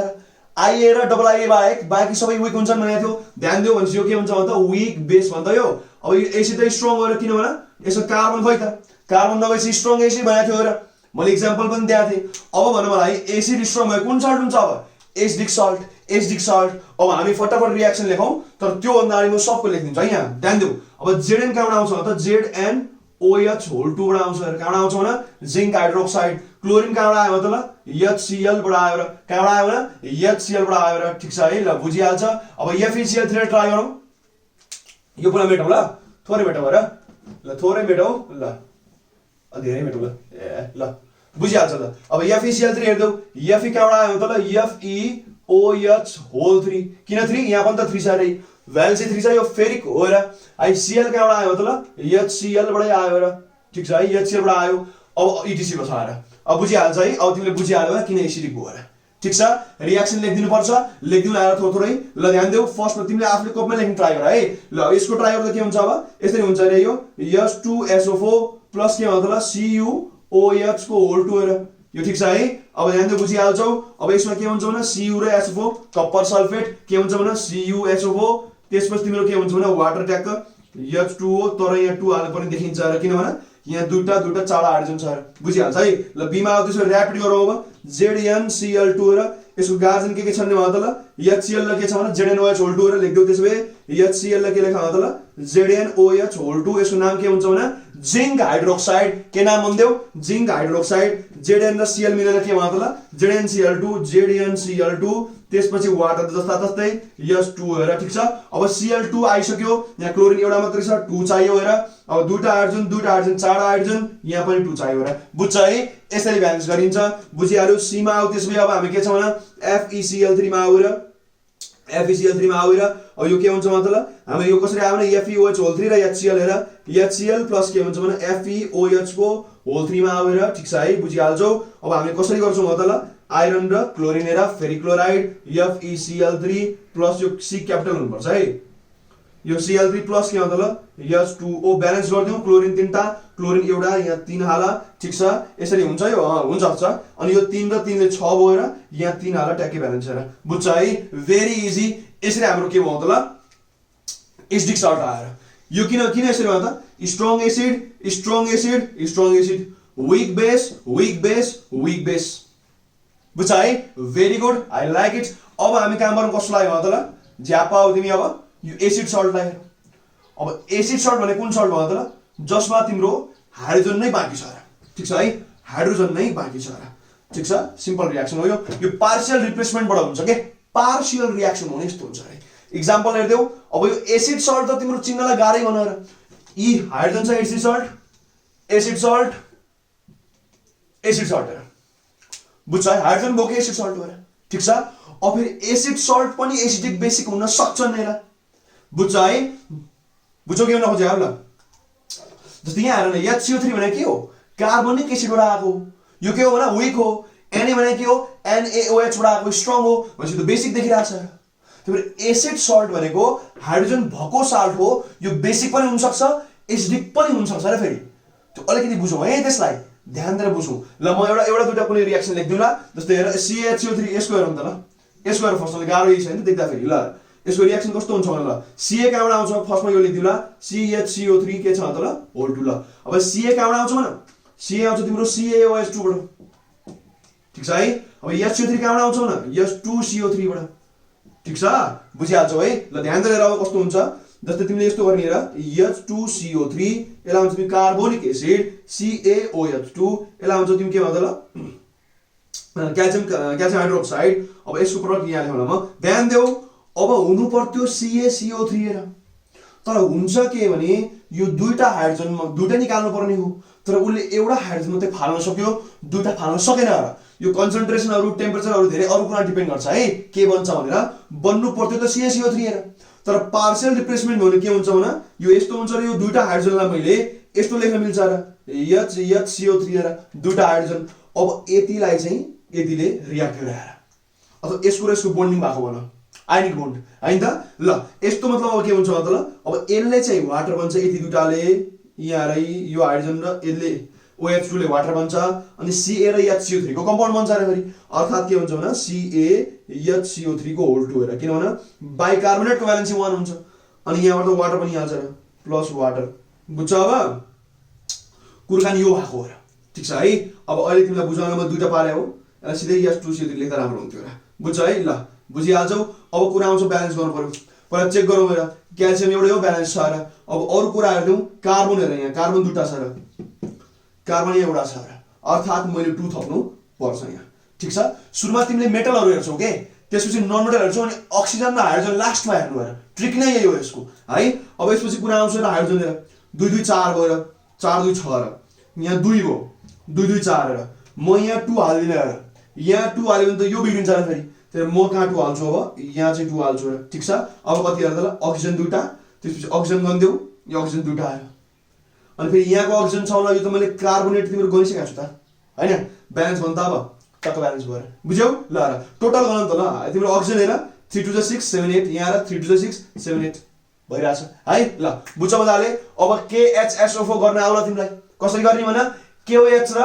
IA र डबल IA बाहेक सबै विक हुन्छन् भनेको थियो। ध्यान दियो भनेपछि यो के हुन्छ भन्दा विक बेस भन्छ यो। अब यो एसिड त स्ट्रङ हो र किन भन यसो कार्बन खोइ त कार्बन नभएपछि स्ट्रङ एसिड भनेको थियो र मैले एक्जाम्पल पनि दिएको थिएँ। अब भन मलाई एसिड स्ट्रङ भयो कुन सल्ट हुन्छ अब एसिडिक सल्ट। अब हामी फटाफट रियाक्सन लेखौँ तर त्यो भन्दा अगाडि म सबको लेखिदिन्छु है। यहाँ ध्यान दिऊ अब Zn कहाँबाट आउँछ भन्दा ZnOH होल 2 बाट आउँछ। कहाँबाट आउँछ भने जिंक हाइड्रोक्साइड। क्लोरिन कहाँबाट आयो मतलब HCl बाट आयो र कहाँबाट आयो भने HCl बाट आयो र ठीक छ है। ल बुझिहाल्छ। अब FeCl3 ट्राई गरौँ। यो पुरा मेटौँ ल थोरै मेटौँ र ल थोरै मेटौँ ल धेरै मेटौँ ल ल बुझिहाल्छ ल। अब FeCl3 हेर्देऊ Fe कहाँबाट आयो त ल FeOH होल 3 किन 3 यहाँ पनि त 3 छ रे भ्यालेन्सी 3 छ यो फेरिक हो र है। Cl कहाँबाट आयो त ल HCl बाटै आयो र ठीक छ है HCl बाट आयो। अब ETC बस आएर अब बुझिहाल्छ है। अब तिमीले बुझिहाल्यो किन एसिडिक भयो र ठीक छ। रियाक्सन लेखिदिनु पर्छ लेखिदिनु आएर थोरै ल ध्यान देऊ। फर्स्टमा तिमीले आफूले कपमा लेख्न ट्राई गर है। ल यसको ट्राई गर्दा के हुन्छ अब यसरी हुन्छ रे यो H2SO4 प्लस के भन्छ ल CuOH को होल 2 र यो ठीक छ है। अब ध्यान दिऊ बुझिहाल्छौ। अब यसमा के हुन्छ भने Cu र SO4 कपर सल्फेट के हुन्छ भने CuSO4 त्यसपछि तिम्रो के हुन्छ भने वाटर ट्याक्क H2O तर यहाँ 2 हाल्नु पर्ने देखिन्छ र किनभने यहाँ दुईटा चाडा हाइड्रोजन छ बुझिहाल्छ है। ल बीमा अब त्यसो र्यापिड गरौँ अब ZnCl2 र यसको गार्जन के छन् भने त ल HCl ल के छ भने ZnOH होल 2 र लेख्दियौ। त्यसो भए HCl ल के लेखा त ल ZnOH होल 2 यसको नाम के हुन्छ भने जिंक हाइड्रोक्साइड के नाम भन्देऊ जिंक हाइड्रोक्साइड। Zn र Cl मिलेर के भन्छ ल ZnCl2 त्यसपछि वाटर जस्ता जस्तै H2 हेर ठीक छ। अब Cl2 आइसक्यो यहाँ क्लोरिन एउटा मात्रै छ 2 चाहियो हेर। अब दुईटा हाइड्रोजन चारवटा हाइड्रोजन यहाँ पनि 2 चाहियो हेर बुझ्छ है। यसरी ब्यालेन्स गरिन्छ बुझिहाल्यो। C मा आउ त्यसपछि अब हामी के छ भने FeCl3 मा आउ र FeCl3 मा आउ र अब यो के हुन्छ मतलब हामी यो कसरी आयो भने FeOH होल 3 र HCl हेर HCl प्लस के हुन्छ भने FeOH को होल 3 मा आउ र ठीक छ है बुझिहाल्छौ। अब हामी कसरी गर्छौं मतलब आइरन र क्लोरिन हेर फेरिक्लोराइड FeCl3 प्लस यो C क्यापिटल हुनुपर्छ है। यो Cl3 प्लस के मतलब H2O ब्यालेन्स गर्दियौ। क्लोरिन 3टा क्लोरिन एउटा यहाँ 3 हाला ठीक छ यसरी हुन्छ यो हुन्छ अनि यो 3 र 3 ले 6 भयो र यहाँ 3 हाला ट्याक्कै ब्यालेन्स हेर बुझ्छ है। Very easy. यसरी हाम्रो के भयो त ल एसिडिक सल्ट आएर यो किन यसरी भयो त स्ट्रङ एसिड विक बेस बुझ्छ है। Very good I like it. अब हामी काम गर्नु कस्तो लाग्यो त ल झ्यापा हो तिमी अब यो एसिड सल्ट लाई। अब एसिड सल्ट भने कुन सल्ट भयो त ल जसमा तिम्रो हाइड्रोजन नै बाँकी छ र ठीक छ है हाइड्रोजन नै बाँकी छ र ठीक छ। सिम्पल रियाक्सन हो यो पार्शियल रिप्लेसमेन्ट बाट हुन्छ के पार्शियल रियाक्सन हुने यस्तो हुन्छ रे। एक्जाम्पल हेर्देऊ अब यो एसिड सल्ट त तिम्रो चिन्हलाई गाह्रै भन र ई हाइड्रोजन छ एसिड सल्ट हेर बुझ्छ है हाइड्रोजन बोके एसिड सल्ट हो र ठीक छ। अब फेरि एसिड सल्ट पनि एसिडिक बेसिक हुन सक्छन् नि र बुझ्छ है। बुझ्यौ के भन्न खोजे ल जस्तै यहाँ हेर न HCO3 भने के हो कार्बनिक एसिडबाट आएको यो के हो भने विक हो। Na भने के हो NaOH बाट आएको स्ट्रङ हो भनेपछि त बेसिक देखिरहेको छ। त्यसैले एसिड सल्ट भनेको हाइड्रोजन भएको साल्ट हो यो बेसिक पनि हुन सक्छ एसिडिक पनि हुन सक्छ र फेरि त्यो अलिकति बुझौँ है त्यसलाई ध्यान दिएर बुझौँ। ल म एउटा दुईटा कुनै रियाक्सन लेख्दिउ ल जस्तै हेर CaHCO3 यसको हेरौँ त ल यसको हेर फर्स्टमा गाह्रो यही छैन देख्दा फेरि ल यसको रियाक्सन कस्तो हुन्छ भने ल Ca कहाँबाट आउँछ फर्स्टमा यो लेख्दिउ ल CHCO3 के छ त ल होल 2 ल। अब Ca कहाँबाट आउँछ भने Ca आउँछ तिम्रो CaOH2 बाट ठीक छ है। अब HCO3 कहाँबाट आउँछ भने H2CO3 बाट ठीक छ बुझिहाल्छौ है। ल ध्यान दिएर अब कस्तो हुन्छ जस्तै तिमीले यस्तो गर्ने हेर H2CO3 यसलाई हुन्छ तिमी कार्बोनिक एसिड CaOH2 यसलाई हुन्छ तिमी के भन्छ ल क्याल्सियम हाइड्रोक्साइड। अब यसको प्रडक्ट यहाँ लेखौँ म ध्यान देऊ अब हुनु पर्थ्यो CaCO3 हेर तर हुन्छ के भने यो दुईटा हाइड्रोजन दुईटा निकाल्नु पर्ने हो तर उले एउटा हाइड्रोजन मात्रै फाल्न सक्यो दुईटा फाल्न सकेन र यो कन्सन्ट्रेसनहरु टेम्परेचरहरु धेरै अरु कुरा डिपेन्ड गर्छ है के बन्छ भनेर बन्नु पर्थ्यो त CaCO3 हेर तर पार्शियल रिप्लेसमेन्ट भने के हुन्छ भने यो यस्तो हुन्छ र यो दुईटा हाइड्रोजनलाई मैले यस्तो लेख्न मिल्छ र HCO3 हेर दुईटा हाइड्रोजन। अब यतिलाई चाहिँ यतिले रियाक्ट गराएर अथवा यसको बन्डिङ भएको भन आयनिक बोन्ड हैन त ल यस्तो मतलब अब के हुन्छ त ल अब यसले चाहिँ वाटर बन्छ यति दुटाले यहाँ रै यो हाइड्रोजन र यसले OH2 ले वाटर बन्छ अनि Ca र HCO3 को कम्पाउन्ड बन्छ रे फेरि अर्थात के हुन्छ भने CaHCO3 को होल 2 हेर किनभने बाइकार्बोनेट को भ्यालेन्सी 1 हुन्छ अनि यहाँबाट त वाटर पनि हाल्छ र प्लस वाटर बुझ्छ अब कुराकानी यो भएको हो र ठीक छ है अब अहिले तिमीलाई बुझाउन म दुईटा पारे हो यसलाई सिधै H2CO3 लेख्दा राम्रो हुन्थ्यो र बुझ्छ है ल बुझिहाल्छौ अब कुरा आउँछ ब्यालेन्स गर्नु पर्यो पहिला चेक गरौँ हेर क्याल्सियम एउटै हो ब्यालेन्स छ र अब अरु कुरा हेर्दियौ कार्बन हेर यहाँ कार्बन दुईटा छ र कार्बन एउटा छ र अर्थात मैले 2 थप्नु पर्छ यहाँ ठीक छ सुरुमा तिमीले मेटलहरु हेर्छौ के त्यसपछि नन मेटल हेर्छौ अनि अक्सिजन र हाइड्रोजन लास्टमा हेर्नु हेर ट्रिक नै यही हो यसको है अब यसपछि कुरा आउँछ र हाइड्रोजन हेर 2 2 4 भयो र 4 2 6 र यहाँ 2 भयो 2 2 4 र म यहाँ 2 हाल्दिन हेर यहाँ 2 हाल्यो भने त यो बिग्रिन्छ र फेरि तर म कहाँ 2 हाल्छु अब यहाँ चाहिँ 2 हाल्छु र ठीक छ अब कति हेर त अक्सिजन दुईटा त्यसपछि अक्सिजन गन्देऊ यो अक्सिजन दुईटा आयो अनि फेरि यहाँको अक्सिजन छ होला यो त मैले कार्बोनेट तिम्रो गरिसकेको छु त हैन ब्यालेन्स भन् त अब टक्क ब्यालेन्स भयो बुझ्यौ ल र टोटल गरौँ त ल तिम्रो अक्सिजन हेर 3 2 6 7 8 यहाँ र 3 2 6 7 8 भइराछ है ल बुझ्छ मजाले अब KHSO4 गर्न आउला तिमीलाई कसरी गर्ने भने KOH र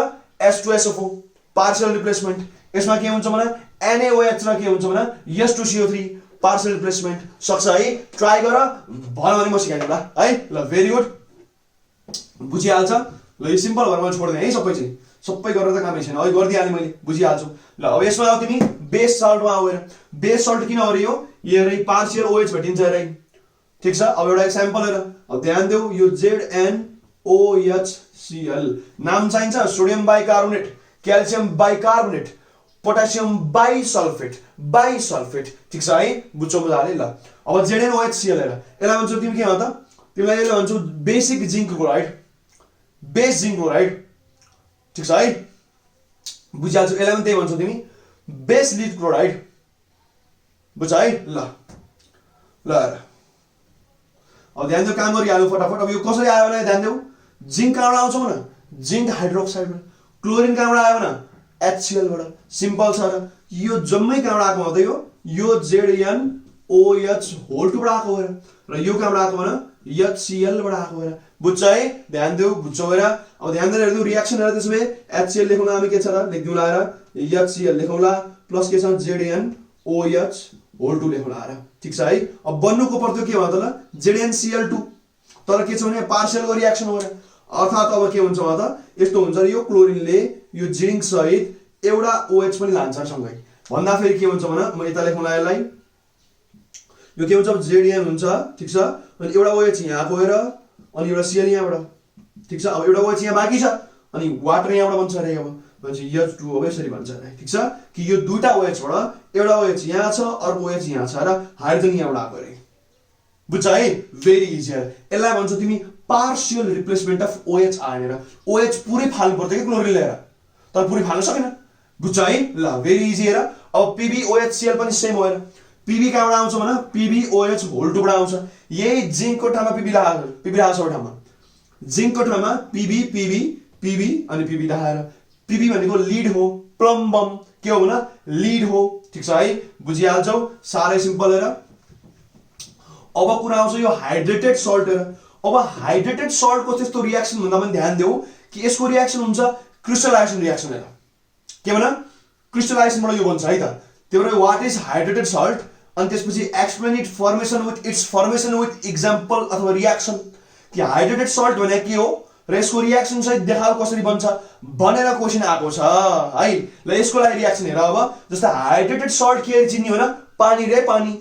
H2SO4 पार्शियल रिप्लेसमेन्ट यसमा के हुन्छ भने NaOH र के हुन्छ भने H2CO3 पार्शियल रिप्लेसमेन्ट सक्छ है ट्राई गर भन भने म सिकाइदिउँला है ल भेरी गुड बुझिहाल्छ ल यो सिम्पल भएर मैले छोड्दिएँ है सबै चाहिँ सबै गरेर त कामै छैन अहिले गरिदिहालेँ मैले बुझिहाल्छु ल अब यसमा आऊ तिमी बेस सल्टमा आऊ हेर बेस सल्ट किन हो र यो हेर पार्शियल OH भेटिन्छ हेर ठीक छ अब एउटा एक्जाम्पल हेर अब ध्यान देऊ यो ZnOHCl नाम चाहिन्छ sodium bicarbonate calcium bicarbonate potassium bisulphate ठीक छ है बुझ्छौ मजाले ल अब ZnOHCl हेर यसलाई भन्छौ तिमी के हो त तिमीलाई यसले भन्छौ basic zinc chloride base zinc chloride ठीक छ है बुझिहाल्छौ यसलाई पनि त्यही भन्छौ तिमी बेस लिड क्लोराइड बुझ्छ है ल ल अब ध्यान देऊ काम गरिहाल्नु फटाफट अब यो कसरी आयो भने ध्यान देऊ जिंक कहाँबाट आउँछ भने जिंक हाइड्रोक्साइडबाट क्लोरिन कहाँबाट आयो भने HCl बाट सिम्पल छ र यो जम्मै कहाँबाट आएको हो त यो ZnOH होल 2 बाट आएको हो र यो कहाँबाट आएको भने HCl बाट आएको हो बुझ्छ है ध्यान देऊ बुझ्छौ हेर अब ध्यान दिएर हेर्दियौ रिएक्सन हेर त्यसमै HCl लेखौँला हामी के छ र लेख्दिउँला हेर HCl लेखौँला प्लस के छ ZnOH होल 2 लेखौँला हेर ठीक छ है अब बन्नुको पर्थ्यो के भयो त ZnCl2 तर के छ भने पार्शियल रिएक्सन हो र अर्थात अब के हुन्छ भने त यस्तो हुन्छ र यो क्लोरिनले यो जिंक सहित एउटा OH पनि लान्छ सँगै भन्दा फेरि के हुन्छ भने म यता लेखौँला यसलाई यो के हुन्छ Zn हुन्छ ठीक छ अनि एउटा OH यहाँ गएर अनि एउटा Cl यहाँबाट ठीक छ अब एउटा OH यहाँ बाँकी छ अनि वाटर यहाँबाट बन्छ रे अब भन्छ H2 अब यसरी भन्छ रे ठीक छ कि यो दुईटा OH बाट एउटा OH यहाँ छ अर्को OH यहाँ छ र हाइड्रोजन यहाँबाट आएको रे बुझ्छ है भेरी इजी यसलाई भन्छौ तिमी पार्शियल रिप्लेसमेन्ट अफ OH आएर OH पुरै फाल्नु पर्छ के क्लोरिन लिएर तर पुरै फाल्न सकेन बुझ्छ है ल भेरी इजी हेर अब PbOHCl पनि सेम हो हेर Pb कहाँबाट आउँछ भने PbOH होल 2 बाट आउँछ यही जिंकको ठाउँमा Pb राखेको ठाउँमा जिंकको ठाउँमा Pb अनि Pb राखेर Pb भनेको लिड हो प्लम बम के हो भने लिड हो ठीक छ है बुझिहाल्छौ सारै सिम्पल हेर अब कुरा आउँछ यो हाइड्रेटेड सल्ट हेर अब हाइड्रेटेड सल्ट को त्यस्तो रिएक्सन भन्दा पनि ध्यान देऊ कि यसको रिएक्सन हुन्छ क्रिस्टलाइजेसन रिएक्सन हेर के भन क्रिस्टलाइजेसनबाट यो बन्छ है त त्यही भएर व्हाट इज हाइड्रेटेड सल्ट अनि त्यसपछि explain it formation with its formation with example अथवा रिएक्सन कि हाइड्रेटेड सल्ट भने के हो र यसको रिएक्सन सहित देखाउ कसरी बन्छ भनेर क्वेशन आएको छ है ल यसको लागि रिएक्सन हेर अब जस्तै हाइड्रेटेड सल्ट के चिन्ने हो न पानी रे पानी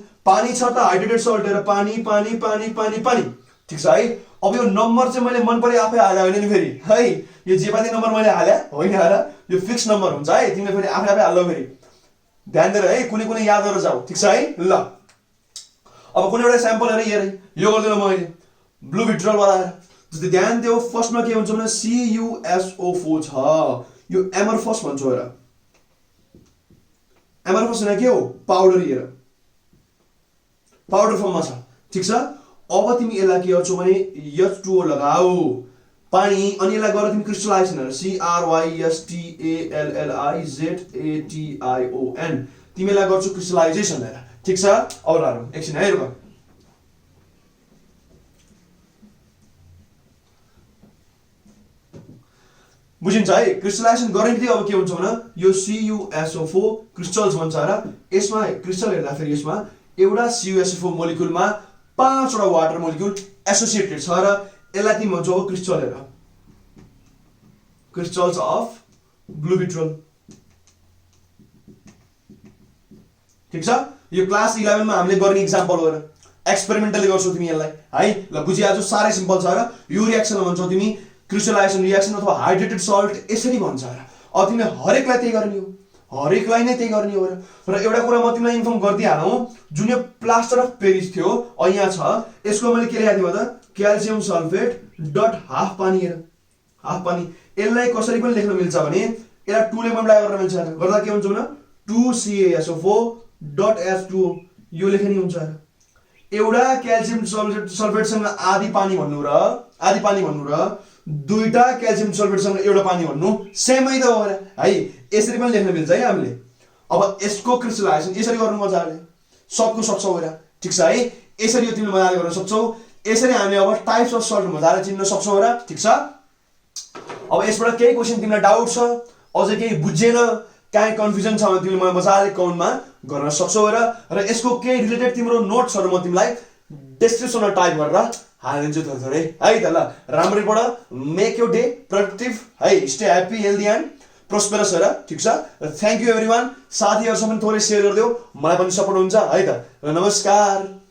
छ त हाइड्रेटेड सल्ट हेर पानी ठीक छ है अब यो नम्बर चाहिँ मैले मन परे आफै हाले होइन नि फेरि है यो जे पानी नम्बर मैले हाले होइन हेर यो फिक्स नम्बर हुन्छ है तिमीले फेरि आफै हाल्नु फेरि ध्यान दिएर है कुनै याद गरेर जाऊ ठीक छ है ल अब कुनै एउटा स्याम्पल हेर यो गर्दिन मैले ब्लू विट्रल वाला जस्तै ध्यान दियो फर्स्टमा के हुन्छ भने CuSO4 छ यो एमरफस भन्छौ हेर एमरफस भने के हो पाउडर हेर पाउडर फर्ममा छ ठीक छ अब तिमी यसलाई के गर्छौ भने H2O लगाऊ पानी अनि यसलाई गएर तिमी क्रिस्टलाइजेसन हेर CRYSTALLIZATION तिमीलाई गर्छौ क्रिस्टलाइजेसन हेर ठीक छ अब लाऊ एकछिन है रुक बुझिन्छ है। क्रिस्टलाइजेसन गर्ने बित्तिकै अब के हुन्छ भने यो CuSO4 क्रिस्टल्स भन्छ र यसमा क्रिस्टल हेर्दाखेरि यसमा एउटा CuSO4 मोलिक्युलमा 5 वटा वाटर मोलिक्युल एसोसिएटेड छ र यसलाई तिमी भन्छौ क्रिस्टल हेर, क्रिस्टल्स अफ ग्लुबिट्रोल। ठीक छ, यो क्लास 11 मा हामीले गर्ने इक्जाम्पल हो र एक्सपेरिमेन्टली गर्छौ तिमी यसलाई है। ल बुझिहाल्छौ, साह्रै सिम्पल छ र यो रिएक्सन भन्छौ तिमी क्रिस्टलाइजेसन रिएक्सन अथवा हाइड्रेटेड सल्ट यसरी भन्छ र अब तिमीले हरेकलाई त्यही गर्ने हो, हरेकलाई नै त्यही गर्ने हो र एउटा कुरा म तिमीलाई इन्फर्म गरिदिइहालौँ, जुन यो प्लास्टर अफ पेरिस थियो यहाँ छ, यसको मैले के लेखेको थिएँ त क्याल्सियम सल्फेट डट हाफ पानी हेर, हाफ पानी। यसलाई कसरी पनि लेख्न मिल्छ भने यसलाई 2 ले मल्टिप्लाई गर्न मिल्छ गर्दा के हुन्छ भने 2CaSO4 डट H2O यो लेख्ने हुन्छ र एउटा क्याल्सियम सल्फेटसँग आधी पानी भन्नु र दुईटा क्याल्सियम सल्फेटसँग एउटा पानी भन्नु सेमै त हो र है। यसरी पनि लेख्न मिल्छ है हामीले। अब यसको क्रिस्टलाइजेसन यसरी गर्नु मजाले सबको सक्छौ र ठीक छ है। यसरी यो तिमीले मजाले गर्न सक्छौ। यसरी हामीले अब टाइप्स अफ सल्ट मजाले चिन्न सक्छौ र ठीक छ। अब यसबाट केही क्वेशन तिमीलाई डाउट छ, अझै केही बुझेन, काहीँ कन्फ्युजन छ भने तिमीले मलाई मजाले कमेन्टमा गर्न सक्छौ र यसको केही रिलेटेड तिम्रो नोट्सहरु म तिमीलाई डिस्क्रिप्सनमा टाइप गरेर हालिदिन्छु थोरै है त। ल राम्ररी पढ, मेक योर डे प्रोडक्टिभ है, stay happy healthy and prosperous र ठीक छ। Thank you everyone. साथीहरुसँग पनि थोरै शेयर गरिदेऊ, मलाई पनि सपोर्ट हुन्छ है त। नमस्कार।